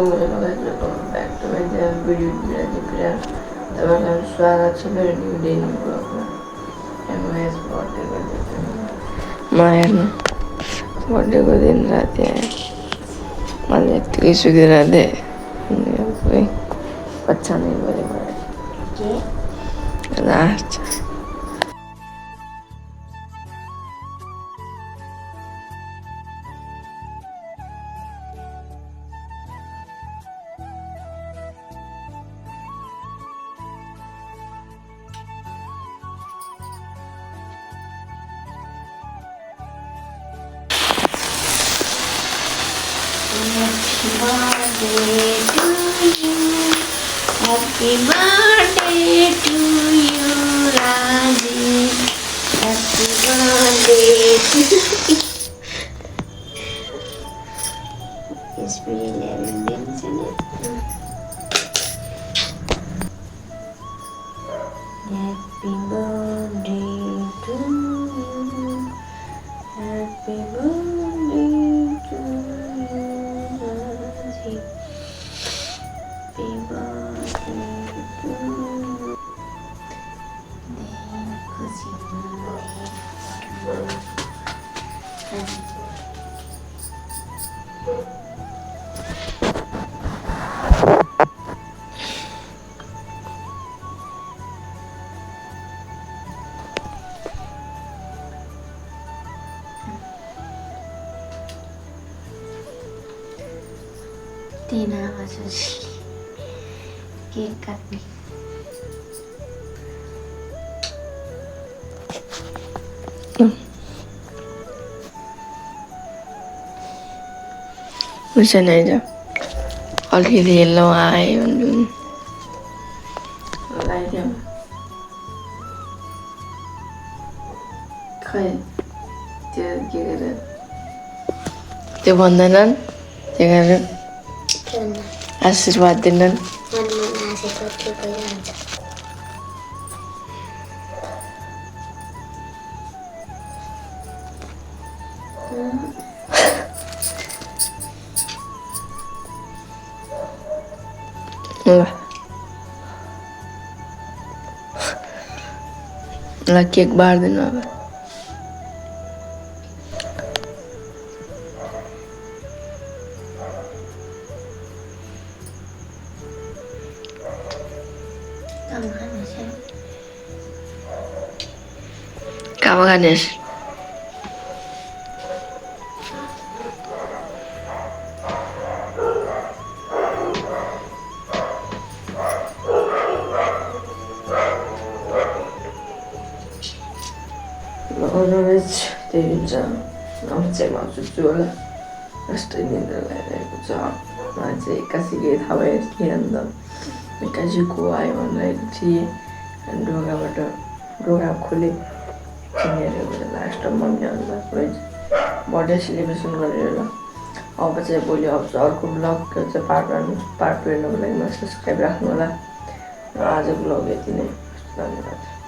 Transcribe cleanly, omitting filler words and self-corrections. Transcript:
welcome back to my video Priya. Tawagan स्वागत छ मेरो न्यू डे न्यू ब्लगमा एमएस बर्थडेको दिन म हेर्नु बर्थडेको दिन राति आएँ मैले यत्तिकै सुतेर थिएँ कोही पछानै गरे के last Happy birthday to you, Raji. Happy birthday to you. It's been 11 days, isn't it? Happy birthday to you. Happy birthday to you, Raji. Happy birthday to you. Tina was cake cutting. Listen aja. Already yellow eye on light him. Khay. Get it. The one then, the आशीर्वाद दिनन् ल cake बार्दिनु अब Kamu Ganesh. Always त्यही हुन्छ नम्चेमा सुत्छु होला जस्तै निन्द्रा लागिरहेको छ मलाई चाहिँ एक्कासी केही थाहा भयो कि अन्त एक्कासी को आयो भनिरहेको थिएँ अनि ढोका खोलेँ किनेर लास्ट मम्मी अन्त पुरै बर्थडे सेलिब्रेसन गरेर अब चाहिँ भोलि आउँछ अर्को ब्लग चाहिँ पार्ट 2 हेर्नुको लागि मलाई सब्सक्राइब राख्नु होला र आजको ब्लग यति नै धन्यवाद।